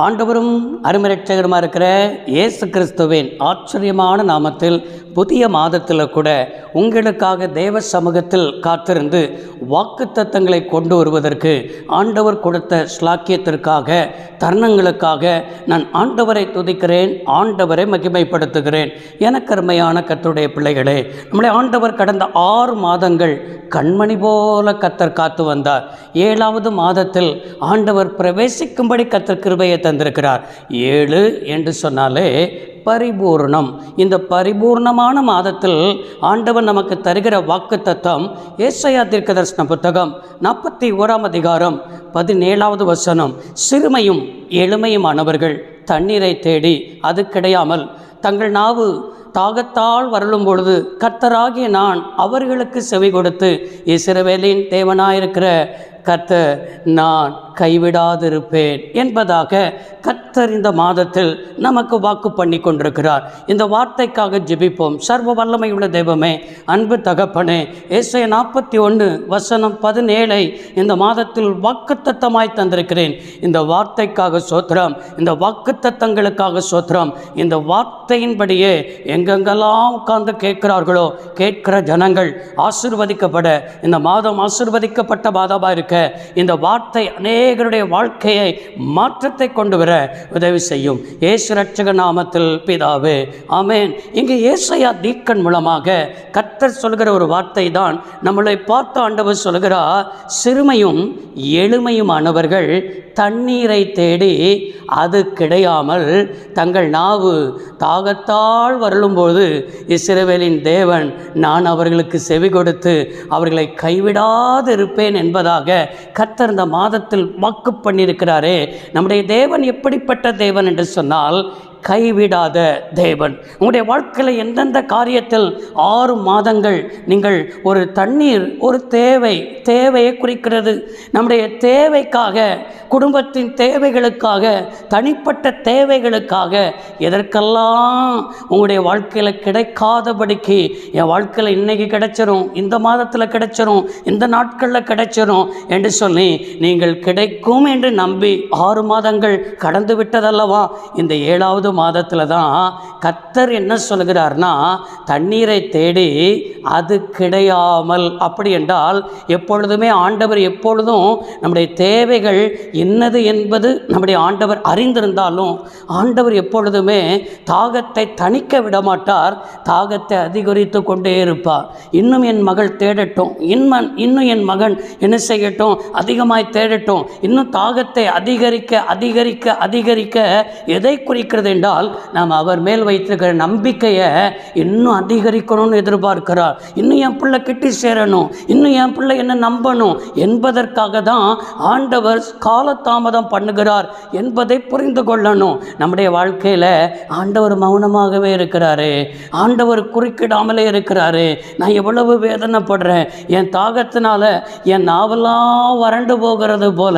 ஆண்டவரும் அருமரட்சகருமாக இருக்கிற இயேசு கிறிஸ்துவின் ஆச்சரியமான நாமத்தில் புதிய மாதத்தில் கூட உங்களுக்காக தேவ சமூகத்தில் காத்திருந்து வாக்குத்தத்தங்களை கொண்டு வருவதற்கு ஆண்டவர் கொடுத்த ஸ்லாக்கியத்திற்காக தருணங்களுக்காக நான் ஆண்டவரை துதிக்கிறேன், ஆண்டவரை மகிமைப்படுத்துகிறேன். எனக்கு அருமையான கர்த்தருடைய பிள்ளைகளே, நம்முடைய ஆண்டவர் கடந்த 6 மாதங்கள் கண்மணி போல கர்த்தர் காத்து வந்தார். 7வது மாதத்தில் ஆண்டவர் பிரவேசிக்கும்படி கர்த்தர் கிருபையை தந்திருக்கிறார். 7 என்று சொன்னாலே பரிபூர்ணம். இந்த பரிபூர்ணமான மாதத்தில் ஆண்டவர் நமக்கு தருகிற வாக்குத்தத்தம் ஏசாயா தீர்க்கதரிசன புத்தகம் 41ஆம் அதிகாரம் 17வது வசனம். சிறுமையும் எளிமையுமானவர்கள் தண்ணீரை தேடி அது கிடையாமல் தங்கள் நாவு தாகத்தால் வருளும் பொழுது கர்த்தராகிய நான் அவர்களுக்கு செவி கொடுத்து இஸ்ரவேலின் தேவனாயிருக்கிற கர்த்தர் நான் கைவிடாதிருப்பேன் என்பதாக கர்த்தர் இந்த மாதத்தில் நமக்கு வாக்கு பண்ணி கொண்டிருக்கிறார். இந்த வார்த்தைக்காக ஜெபிப்போம். சர்வ வல்லமையுள்ள தெய்வமே, அன்பு தகப்பனே, ஏசாயா 41 வசனம் 17 இந்த மாதத்தில் வாக்குத்தத்தமாய் தந்திருக்கிறேன். இந்த வார்த்தைக்காக சோத்திரம், இந்த வாக்குத்தத்தங்களுக்காக சோத்திரம். இந்த வார்த்தையின்படியே எங்கெங்கெல்லாம் உட்கார்ந்து கேட்கிறார்களோ கேட்கிற ஜனங்கள் ஆசீர்வதிக்கப்பட, இந்த மாதம் ஆசீர்வதிக்கப்பட்ட மாதமாக இருக்க இந்த வார்த்தை அநேகருடைய வாழ்க்கையை மாற்றத்தை கொண்டு வர உதவி செய்யும். இயேசு இரட்சக நாமத்தில் பிதாவே, ஆமென். இங்கே ஏசாயா தீர்க்கன் மூலமாக கர்த்தர் சொல்கிற ஒரு வார்த்தை தான் நம்மளை பார்த்து ஆண்டவர் சொல்கிறார். சிறுமையும் எளிமையுமானவர்கள் தண்ணீரை தேடி அது கிடையாமல் தங்கள் நாவு தாகத்தால் வருளும்போது இஸ்ரவேலின் தேவன் நான் அவர்களுக்கு செவி கொடுத்து அவர்களை கைவிடாது இருப்பேன் என்பதாக கர்த்தர் இந்த மாதத்தில் வாக்கு பண்ணியிருக்கிறாரே. நம்முடைய தேவன் எப்படிப்பட்ட தேவன் என்று சொன்னால் கைவிடாத தேவன். உங்களுடைய வாழ்க்கையில் எந்தெந்த காரியத்தில் 6 மாதங்கள் நீங்கள் ஒரு தண்ணீர் ஒரு தேவையை குறிக்கிறது. நம்முடைய தேவைக்காக, குடும்பத்தின் தேவைகளுக்காக, தனிப்பட்ட தேவைகளுக்காக எதற்கெல்லாம் உங்களுடைய வாழ்க்கையில் கிடைக்காதபடிக்கு என் வாழ்க்கையில் இன்றைக்கி கிடைச்சிரும், இந்த மாதத்தில் கிடைச்சிரும், இந்த நாட்களில் கிடைச்சிரும் என்று சொல்லி நீங்கள் கிடைக்கும் என்று நம்பி 6 மாதங்கள் கடந்து விட்டதல்லவா? இந்த 7வது மாதத்தில் தான் கர்த்தர் என்ன சொல்கிறார்னா, தண்ணீரை தேடி அது கிடையாமல். அப்படி என்றால் எப்பொழுதுமே ஆண்டவர் எப்பொழுதும் நம்முடைய தேவைகள் என்னது என்பது நம்முடைய ஆண்டவர் அறிந்திருந்தாலும் ஆண்டவர் எப்பொழுதுமே தாகத்தை தணிக்க விடமாட்டார், தாகத்தை அதிகரித்து கொண்டே இருப்பார். இன்னும் என் மகள் தேடட்டும், இன்னும் என் மகன் என்ன செய்யட்டும், அதிகமாய் தேடட்டும். இன்னும் தாகத்தை அதிகரிக்க அதிகரிக்க அதிகரிக்க எதை குறிக்கிறது என்றால் நாம் அவர் மேல் வைத்திருக்கிற நம்பிக்கையை இன்னும் அதிகரிக்கணும்னு எதிர்பார்க்கிறார். இன்னும் என் பிள்ளை கிட்டி சேரணும், இன்னும் என் பிள்ளை என்ன நம்பணும் என்பதற்காக தான் ஆண்டவர் காலதாமதம் பண்ணுகிறார் என்பதை புரிந்து கொள்ளணும். நம்முடைய வாழ்க்கையில் ஆண்டவர் மௌனமாகவே இருக்கிறாரு, ஆண்டவர் குறுக்கிடாமலே இருக்கிறாரு. நான் எவ்வளவு வேதனைப்படுறேன், என் தாகத்தினால என் நாவெல்லாம் வறண்டு போகிறது போல,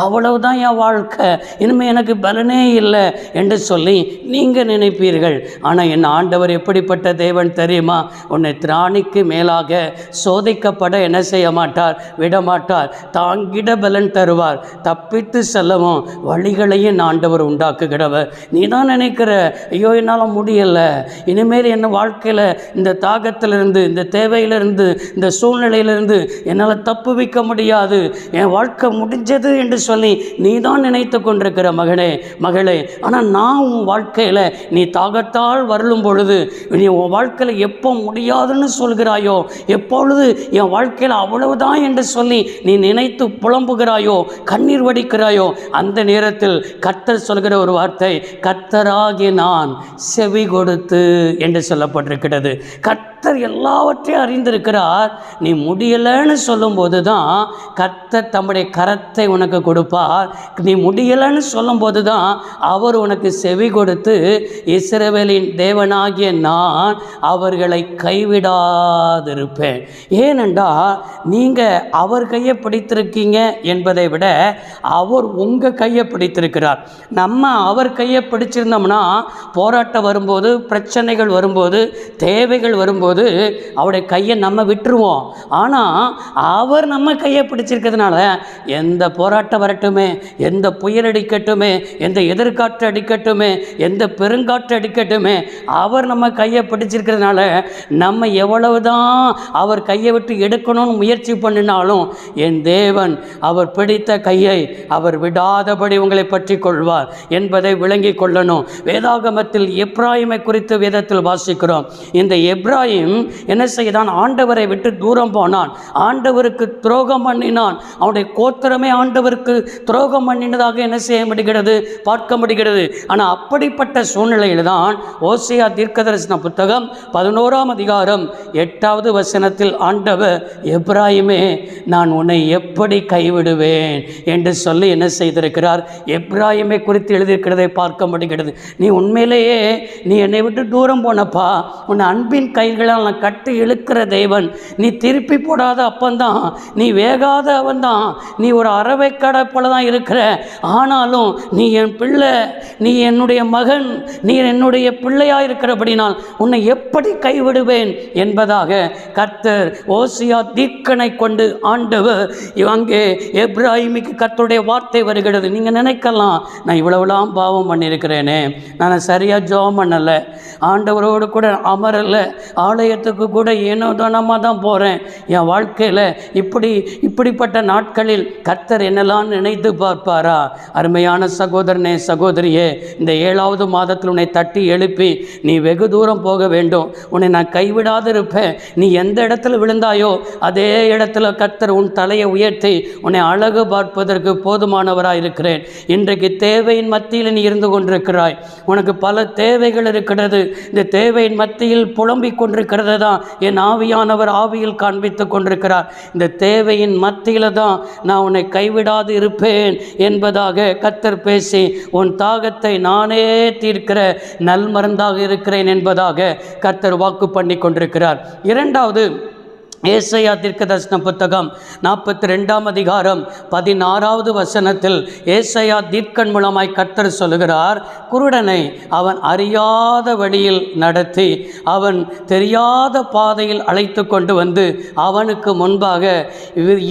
அவ்வளவுதான் என் வாழ்க்கை, இனிமேல் எனக்கு பலனே இல்லை என்று சொல்லி நீங்கள் நினைப்பீர்கள். ஆனால் என் ஆண்டவர் எப்படிப்பட்ட தேவன் தெரியுமா? உன்னை திராணிக்கு மேலாக சோதிக்கப்பட என்ன செய்ய மாட்டார், விடமாட்டார். தாங்கிட பலன் தருவார். தப்பித்து செல்லவும் வழிகளையும் ஆண்டவர் உண்டாக்குகிறவர். நீ தான் நினைக்கிற, ஐயோ என்னால் முடியலை, இனிமேல் என்ன வாழ்க்கையில் இந்த தாகத்திலிருந்து, இந்த தேவையிலிருந்து, இந்த சூழ்நிலையிலிருந்து என்னால் தப்பு வைக்க முடியாது, என் வாழ்க்கை முடிஞ்சது என்று சொல்லி நீ தான் நினைத்து கொண்டிருக்கிற மகனே, மகளே. ஆனால் நான் உன் வாழ்க்கையில் நீ தாகத்தால் வருளும் பொழுது, நீ உன் வாழ்க்கையில் எப்போ முடியாதுன்னு சொல்கிறாயோ, எப்பொழுது என் வாழ்க்கையில் அவ்வளவுதான் என்று சொல்லி நீ நினைத்து புலம்புகிறாயோ, கண்ணீர் வடிக்கிறாயோ, அந்த நேரத்தில் கர்த்தர் சொல்கிற ஒரு வார்த்தை, கர்த்தராகிய நான் செவி கொடுத்து என்று சொல்லப்பட்டிருக்கிறது. கர்த்தர் எல்லாவற்றையும் அறிந்திருக்கிறார். நீ முடியலைன்னு சொல்லும்போது தான் கர்த்தர் தம்முடைய கரத்தை உனக்கு கொடுப்பார். நீ முடியலைன்னு சொல்லும்போது தான் அவர் உனக்கு செவி கொடுத்து இஸ்ரவேலின் தேவனாகிய நான் அவர்களை கைவிடாதிருப்பேன். ஏனென்றால் நீங்கள் அவர் கையை பிடித்திருக்கீங்க என்பதை விட அவர் உங்கள் கையை பிடித்திருக்கிறார். நம்ம அவர் கையை பிடிச்சிருந்தோம்னா போராட்டம் வரும்போது, பிரச்சனைகள் வரும்போது, தேவைகள் வரும்போது இருக்கும்போது அவருடைய கையை நம்ம விட்டுருவோம். ஆனால் அவர் நம்ம கையை பிடிச்சிருக்கிறதுனால எந்த போராட்டம் வரட்டுமே, எந்த புயல் அடிக்கட்டுமே, எந்த எதிர்காற்று அடிக்கட்டுமே, எந்த பெருங்காற்று அடிக்கட்டுமே, அவர் நம்ம கையை பிடிச்சிருக்கிறதுனால நம்ம எவ்வளவுதான் அவர் கையை விட்டு எடுக்கணும்னு முயற்சி பண்ணினாலும் என் தேவன் அவர் பிடித்த கையை அவர் விடாதபடி உங்களை பற்றி கொள்வார் என்பதை விளங்கி கொள்ளணும். வேதாகமத்தில் எப்ராயிமை குறித்து வேதத்தில் வாசிக்கிறோம். இந்த எப்ராயிம் என்ன செய்தான்? ஆண்டவரை விட்டு தூரம் போனான், ஆண்டவருக்கு துரோகம் பண்ணினான். அவனுடைய கோத்திரமே ஆண்டவருக்கு துரோகம் பண்ணினதாக என்ன செய்ய முடிகிறது? பார்க்க முடிகிறது. ஆனால் அப்படிப்பட்ட சூழ்நிலையில் தான் ஓசியா தீர்க்கதரிசன புத்தகம் 11ஆம் அதிகாரம் 8வது வசனத்தில் ஆண்டவர் எப்ராயிமே நான் உன்னை எப்படி கைவிடுவேன் என்று சொல்லி என்ன செய்திருக்கிறார்? எப்ராயிமை குறித்து எழுதியிருக்கிறதை பார்க்க முடிகிறது. நீ உண்மையிலேயே நீ என்னை விட்டு தூரம் போனப்பா, உன் அன்பின் கைகளால் நான் கட்டி இழுக்கிற தேவன், நீ திருப்பி போடாத அப்பந்தான், நீ வேகாத அவன்தான், நீ ஒரு அறவைக்கடை போல தான் இருக்கிற, ஆனாலும் நீ என் பிள்ளை, நீ என்னுடைய மகன், நீ என்னுடைய பிள்ளையாக இருக்கிறபடினால் உன்னை எப்படி கைவிடுவேன் என்பதாக கர்த்தர் ஓசியா தீர்க்கனை கொண்டு ஆண்டவர் அங்கே எப்ராயிமுக்கு கர்த்தருடைய வார்த்தை வருகிறது. நீங்கள் நினைக்கலாம், நான் இவ்வளவுலாம் பாவம் பண்ணியிருக்கிறேனே, நான் சரியாக ஜெபம் பண்ணலை, ஆண்டவரோடு கூட அமரலை, ஆலயத்துக்கு கூட ஏனோ தானமாக தான் போகிறேன், என் வாழ்க்கையில் இப்படிப்பட்ட நாட்களில் கர்த்தர் என்னெல்லாம் நினைத்து பார்ப்பாரா? அருமையான சகோதரனே, சகோதரியே, இந்த 7வது மாதத்தில் உன்னை தட்டி எழுப்பி நீ வெகு தூரம் போக வேண்டும், உன்னை நான் கைவிடாது இருப்பேன், நீ எந்த இடத்துல விழுந்தாயோ அதே இடத்துல கர்த்தர் உன் தலையை உயர்த்தி உன்னை அழகு பார்ப்பதற்கு போதுமானவராக இருக்கிறேன். இன்றைக்கு தேவையின் மத்தியில் நீ இருந்து கொண்டிருக்கிறாய், உனக்கு பல தேவைகள் இருக்கிறது. இந்த தேவையின் மத்தியில் புலம்பிக் கொண்டிருக்கிறது தான் என் ஆவியானவர் ஆவியில் காண்பித்து கொண்டிருக்கிறார். இந்த தேவையின் மத்தியில் தான் நான் உன்னை கைவிடாது இருப்பேன் என்பதாக கர்த்தர் பேசி உன் தாகத்தை நானே தீர்க்கிற நல் மருந்தாக இருக்கிறேன் என்பதாக கர்த்தர் வாக்கு பண்ணி கொண்டிருக்கிறார். 2வது ஏசாயா தீர்க்கதரிசன புத்தகம் 42ஆம் அதிகாரம் 16வது வசனத்தில் ஏசாயா தீர்க்கன் மூலமாய் கர்த்தர் சொல்லுகிறார், குருடனை அவன் அறியாத வழியில் நடத்தி அவன் தெரியாத பாதையில் அழைத்து கொண்டு வந்து அவனுக்கு முன்பாக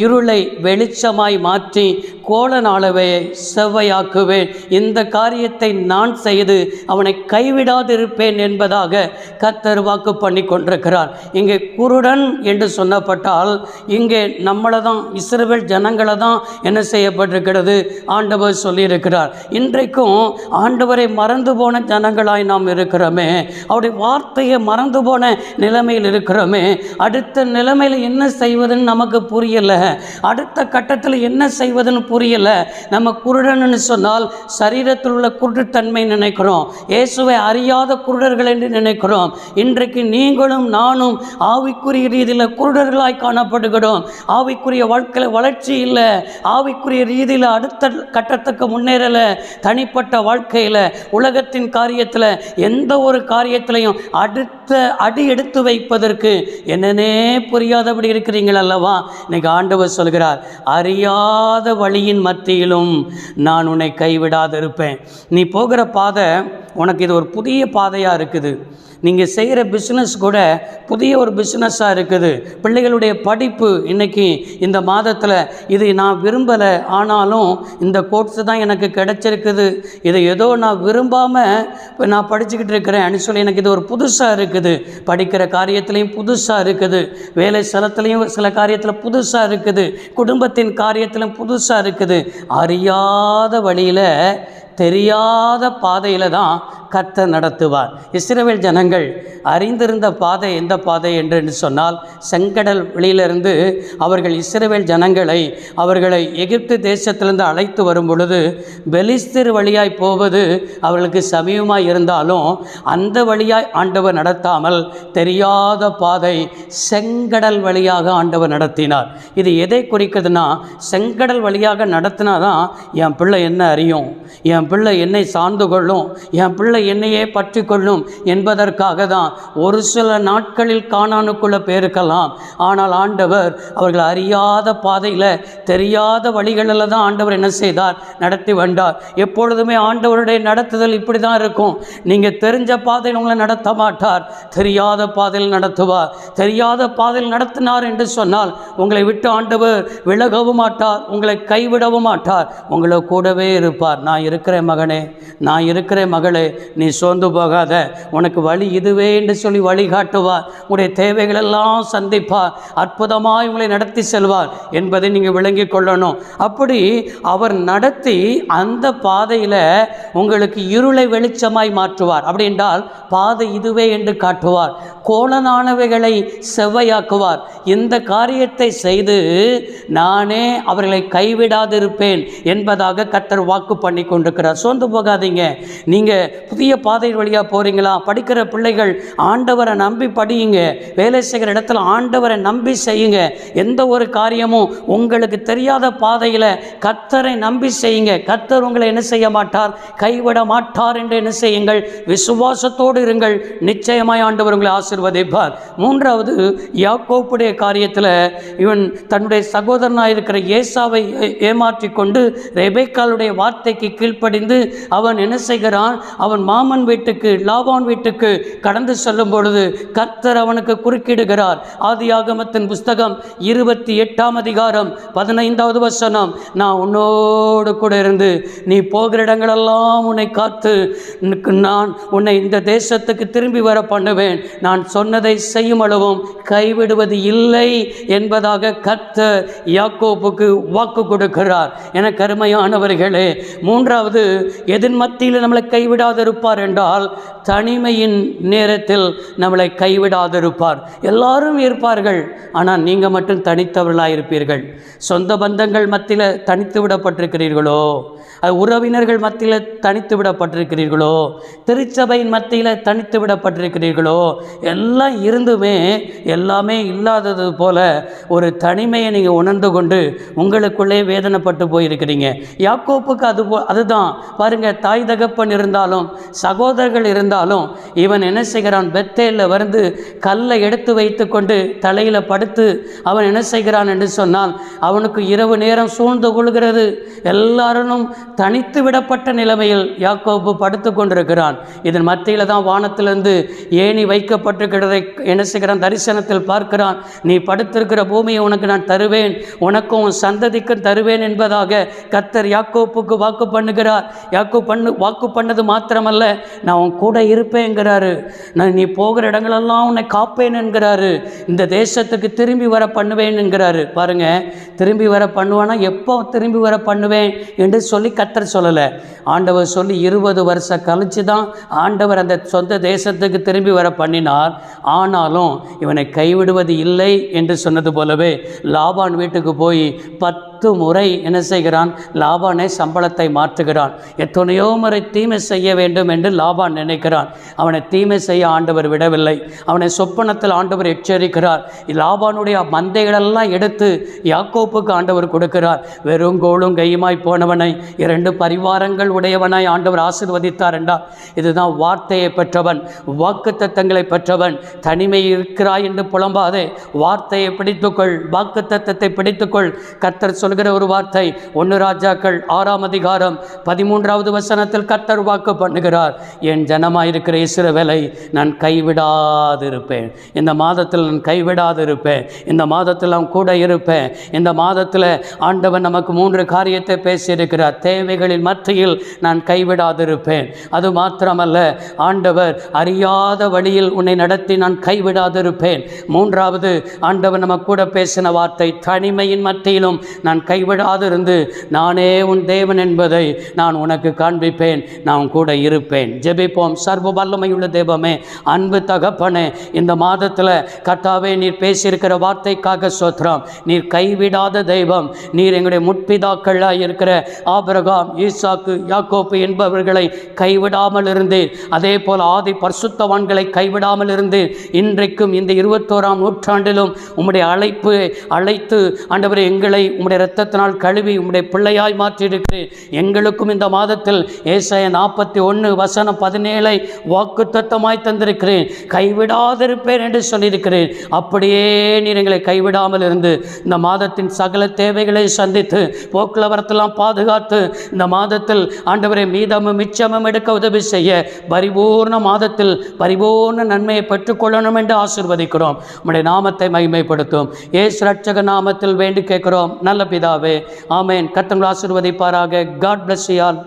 இருளை வெளிச்சமாய் மாற்றி கோலனாளவை செவ்வையாக்குவேன், இந்த காரியத்தை நான் செய்து அவனை கைவிடாதிருப்பேன் என்பதாக கர்த்தர் வாக்கு பண்ணி கொண்டிருக்கிறார். இங்கே குருடன் என்று சொன்னப்பட்டால் இங்கே நம்மளை தான், இஸ்ரவேல் ஜனங்களை தான் என்ன செய்யப்பட்டிருக்கிறது? ஆண்டவர் சொல்லியிருக்கிறார். இன்றைக்கும் ஆண்டவரை மறந்து போன ஜனங்களாய் நாம் இருக்கிறோமே, அவருடைய வார்த்தையை மறந்து போன நிலைமையில் இருக்கிறோமே, அடுத்த நிலைமையில் என்ன செய்வதுன்னு நமக்கு புரியலை, அடுத்த கட்டத்தில் என்ன செய்வதுன்னு புரியலை. நம்ம குருடன்னு சொன்னால் சரீரத்தில் உள்ள குருட்டுத்தன்மை நினைக்கிறோம், இயேசுவை அறியாத குருடர்கள் என்று நினைக்கிறோம். இன்றைக்கு நீங்களும் நானும் ஆவிக்குரிய ரீதியில் குருடர்களாய் காணப்படுகிறோம். ஆவிக்குரிய வாழ்க்கையில் வளர்ச்சி இல்லை, ஆவிக்குரிய ரீதியில் அடுத்த கட்டத்துக்கு முன்னேறலை, தனிப்பட்ட வாழ்க்கையில் உலகத்தின் காரியத்தில் எந்த ஒரு காரியத்திலையும் அடுத்த அடி எடுத்து வைப்பதற்கு என்னன்னே புரியாதபடி இருக்கிறீங்கள் அல்லவா? இன்னைக்கு ஆண்டவர் சொல்கிறார், அறியாத வழியின் மத்தியிலும் நான் உன்னை கைவிடாது இருப்பேன். நீ போகிற பாதை உனக்கு இது ஒரு புதிய பாதையாக இருக்குது, நீங்கள் செய்கிற பிஸ்னஸ் கூட புதிய ஒரு பிஸ்னஸாக இருக்குது, பிள்ளைகளுடைய படிப்பு இன்றைக்கி இந்த மாதத்தில் இது நான் விரும்பலை, ஆனாலும் இந்த கோர்ஸ் தான் எனக்கு கிடைச்சிருக்குது, இதை ஏதோ நான் விரும்பாமல் நான் படிச்சுக்கிட்டு இருக்கிறேன் சொல்லி எனக்கு இது ஒரு புதுசாக இருக்குது, படிக்கிற காரியத்துலேயும் புதுசாக இருக்குது, வேலை ஸ்தலத்துலேயும் சில காரியத்தில் புதுசாக இருக்குது, குடும்பத்தின் காரியத்திலும் புதுசாக இருக்குது. அறியாத வழியில் தெரியாத பாதையில் தான் கர்த்தர் நடத்துவார். இஸ்ரவேல் ஜனங்கள் அறிந்திருந்த பாதை எந்த பாதை என்று சொன்னால், செங்கடல் வெளியிலிருந்து அவர்கள் இஸ்ரவேல் அவர்களை எகிப்து தேசத்திலிருந்து அழைத்து வரும் பொழுது பெலிஸ்தர் வழியாய் போவது அவர்களுக்கு சமீபமாக இருந்தாலும் அந்த வழியாய் ஆண்டவர் நடத்தாமல் தெரியாத பாதை செங்கடல் வழியாக ஆண்டவர் நடத்தினார். இது எதை குறிக்கிறதுனா, செங்கடல் வழியாக நடத்தினாதான் என் பிள்ளை என்ன அறியும், என் என் பிள்ளை என்னை சார்ந்து கொள்ளும், என் பிள்ளை என்னையே பற்றி கொள்ளும் என்பதற்காக தான் ஒரு சில நாட்களில் கானானுக்குள்ளே போயிருக்கலாம். ஆனால் ஆண்டவர் அவர்கள் அறியாத பாதையில், தெரியாத வழிகளில் தான் ஆண்டவர் என்ன செய்தார், நடத்தி வந்தார். எப்பொழுதுமே ஆண்டவருடைய நடத்துதல் இப்படி தான் இருக்கும். நீங்கள் தெரிஞ்ச பாதையில் உங்களை நடத்த மாட்டார், தெரியாத பாதையில் நடத்துவார். தெரியாத பாதையில் நடத்தினார் என்று சொன்னால் உங்களை விட்டு ஆண்டவர் விலகவும் மாட்டார், உங்களை கைவிடவும் மாட்டார், உங்களை கூடவே இருப்பார். நான் இருக்கிறேன் மகனே, நான் இருக்கிறேன் மகளே, நீ சோர்ந்து போகாத, உனக்கு வழி இதுவே என்று சொல்லி வழிகாட்டுவார். உங்களுடைய தேவைகளெல்லாம் சந்திப்பார், அற்புதமாய் உங்களை நடத்தி செல்வார் என்பதை நீங்கள் விளங்கி கொள்ளணும். அப்படி அவர் நடத்தி அந்த பாதையில் உங்களுக்கு இருளை வெளிச்சமாய் மாற்றுவார். அப்படி என்றால் பாதை இதுவே என்று காட்டுவார், கோணலானவைகளை செவ்வையாக்குவார். இந்த காரியத்தை செய்து நானே அவர்களை கைவிடாதிருப்பேன் என்பதாக கர்த்தர் வாக்கு பண்ணி கொண்டிருக்கிறார். சோர்ந்து போகாதீங்க. நீங்கள் புதிய பாதை வழியாக போகிறீங்களா? படிக்கிற பிள்ளைகள் ஆண்டவரை நம்பி படியுங்க. வேலை செய்கிற இடத்துல ஆண்டவரை நம்பி செய்யுங்க. எந்த ஒரு காரியமும் உங்களுக்கு தெரியாத பாதையில் கர்த்தரை நம்பி செய்யுங்க. கர்த்தர் உங்களை என்ன செய்ய மாட்டார், கைவிட மாட்டார் என்று என்ன செய்யுங்கள், விசுவாசத்தோடு இருங்கள். நிச்சயமாய் ஆண்டவர் உங்களை ஆசீர்வதிப்பார். மூன்றாவது, யாக்கோப்புடைய காரியத்தில் இவன் தன்னுடைய சகோதரனாக இருக்கிற ஏசாவை ஏமாற்றி கொண்டு ரெபெக்காளுடைய வார்த்தைக்கு கீழ்ப்படிந்து அவன் என்ன செய்கிறான், அவன் மாமன் வீட்டுக்கு, லாபான் வீட்டுக்கு கடந்து செல்லும் பொழுது கர்த்தர் அவனுக்கு குறுக்கிடுகிறார். ஆதியாகமத்தின் புஸ்தகம் 28ஆம் அதிகாரம் 15வது வசனம், நான் உன்னோடு கூட இருந்து நீ போகிற இடங்களெல்லாம் உன்னை காத்து நான் உன்னை இந்த தேசத்துக்கு திரும்பி வர பண்ணுவேன், நான் சொன்னதை செய்யும் அளவும் கைவிடுவது இல்லை என்பதாக கர்த்தர் யாக்கோப்புக்கு வாக்கு கொடுக்கிறார். என கருமையானவர்களே, மூன்றாவது, எதன் மத்தியில் நம்மளை கைவிடாதிருப்பார் என்றால் தனிமையின் நேரத்தில் நம்மளை கைவிடாதிருப்பார். எல்லாரும் இருப்பார்கள், ஆனால் நீங்கள் மட்டும் தனித்தவர்களாக இருப்பீர்கள். சொந்த பந்தங்கள் மத்தியில் தனித்து விடப்பட்டிருக்கிறீர்களோ, உறவினர்கள் மத்தியில் தனித்து விடப்பட்டிருக்கிறீர்களோ, திருச்சபையின் மத்தியில் தனித்து விடப்பட்டிருக்கிறீர்களோ, எல்லாம் இருந்துமே எல்லாமே இல்லாதது போல ஒரு தனிமையை நீங்கள் உணர்ந்து கொண்டு உங்களுக்குள்ளே வேதனைப்பட்டு போயிருக்கிறீங்க. யாக்கோப்புக்கு அதுதான் பாருங்கள். தாய் தகப்பன் இருந்தாலும் சகோதரர்கள் இருந்தாலும் இவன் என்ன செய்கிறான், பெத்தேலில் வந்து கல்லை எடுத்து வைத்து கொண்டு தலையில் படுத்து அவன் என்ன செய்கிறான் என்று சொன்னால் அவனுக்கு இரவு நேரம் சூழ்ந்து கொள்கிறது. எல்லாரும் தனித்து விடப்பட்ட நிலைமையில் யாக்கோப்பு படுத்து கொண்டிருக்கிறான். இதன் மத்தியில் தான் வானத்திலிருந்து ஏணி வைக்கப்பட்டிருக்கிறதை என்ன செய்கிறான், தரிசனத்தில் பார்க்கிறான். நீ படுத்திருக்கிற பூமியை உனக்கு நான் தருவேன், உனக்கும் சந்ததிக்கும் தருவேன் என்பதாக கர்த்தர் யாக்கோப்புக்கு வாக்கு பண்ணுகிறார். வாக்கு பண்ணது மாத்திரமல்ல, நான் உன் கூட இருப்பேங்கிறாரு. நான் நீ போகிற இடங்களெல்லாம் உன்னை காப்பேன் என்கிறாரு. இந்த தேசத்துக்கு திரும்பி வர பண்ணுவேன் என்கிறாரு. பாருங்க, திரும்பி வர பண்ணுவானா, எப்போ திரும்பி வர பண்ணுவேன் என்று சொல்லி கர்த்தர் சொல்லலை. ஆண்டவர் சொல்லி 20 வருஷம் கழிச்சு தான் ஆண்டவர் அந்த சொந்த தேசத்துக்கு திரும்பி வர பண்ணினார். ஆனாலும் இவனை கைவிடுவது இல்லை என்று சொன்னது போலவே லாபான் வீட்டுக்கு போய் 10 முறை என்ன செய்கிறான், லாபானை சம்பளத்தை மாற்றுகிறான். எத்தனையோ முறை தீமை செய்ய வேண்டும் என்று லாபான் நினைக்கிறான். அவனை தீமை செய்ய ஆண்டவர் விடவில்லை. அவனை சொப்பனத்தில் ஆண்டவர் எச்சரிக்கிறார். லாபானுடைய மந்தைகளெல்லாம் எடுத்து யாக்கோப்புக்கு ஆண்டவர் கொடுக்கிறார். வெறும் கோலும் கையுமாய் போனவனை 2 பரிவாரங்கள் உடையவனாய் ஆண்டவர் ஆசீர்வதித்தார் என்றார். இதுதான் வார்த்தையை பெற்றவன், வாக்குத்தத்தங்களை பெற்றவன். தனிமை இருக்கிறாய் என்று புலம்பாதே, வார்த்தையை பிடித்துக்கொள், வாக்குத்தத்தத்தை பிடித்துக்கொள். கர்த்தர் சொல்கிற ஒரு வார்த்தை 1 ராஜாக்கள் 6ஆம் அதிகாரம் 13வது வசனத்தில் கர்த்தர் வாக்கு பண்ணுகிறார், என் ஜனமாயிருக்கிற இஸ்ரவேலை நான் கைவிடாதிருப்பேன். இந்த மாதத்தில் நான் கைவிடாதிருப்பேன். இந்த மாதத்தில் நான் கூட இருப்பேன். இந்த மாதத்தில் ஆண்டவன் நமக்கு 3 காரியத்தை பேசியிருக்கிறார். தேவைகளின் மத்தியில் நான் கைவிடாதிருப்பேன். அது மாத்திரமல்ல, ஆண்டவர் அறியாத வழியில் உன்னை நடத்தி நான் கைவிடாதிருப்பேன். மூன்றாவது, ஆண்டவர் நம்ம கூட பேசின வார்த்தை, தனிமையின் மத்தியிலும் நான் கைவிடாதிருந்து நானே உன் தேவன் என்பதை நான் உனக்கு காண்பிப்பேன், நான் கூட இருப்பேன். ஜெபிப்போம். சர்வ வல்லமையுள்ள தேவமே, அன்பு தகப்பனே, இந்த மாதத்தில் கர்த்தாவே நீர் பேசியிருக்கிற வார்த்தைக்காக ஸ்தோத்திரம். நீர் கைவிடாத தெய்வம். நீர் எங்களுடைய முற்பிதாக்களாக இருக்கிற ஆபிரகாம், ஈசாக்கு, யாக்கோப்பு என்பவர்களை கைவிடாமல் இருந்தீர். அதே போல் ஆதி பரிசுத்தவான்களை கைவிடாமல் இருந்தீர். இன்றைக்கும் இந்த 21ஆம் நூற்றாண்டிலும் உம்முடைய அழைத்து ஆண்டவரே எங்களை உம்முடைய இரத்தத்தினால் கழுவி உம்முடைய பிள்ளையாய் மாற்றியிருக்கிறேன். எங்களுக்கும் இந்த மாதத்தில் ஏசாயா 41:17 வாக்குத்தத்தமாய் தந்திருக்கிறேன். கைவிடாதிருப்பேன் என்று சொல்லியிருக்கிறேன். அப்படியே நீர் எங்களை கைவிடாமல் இருந்து இந்த மாதத்தின் சகல தேவைகளை சந்தித்து போக்குவரத்தெல்லாம் பாதுகாத்து இந்த மாதத்தில் ஆண்டவரை மீதமும் மிச்சமும் எடுக்க உதவி செய்ய பரிபூர்ண மாதத்தில் பரிபூர்ண நன்மையை பெற்றுக்கொள்ளணும் என்று ஆசீர்வதிக்கிறோம். உம்முடைய நாமத்தை மகிமைப்படுத்தும் இயேசு ரட்சக நாமத்தில் வேண்டி கேட்கிறோம் நல்ல பிதாவே, ஆமேன். கர்த்தர் ஆசீர்வதிப்பாராக. God bless you all.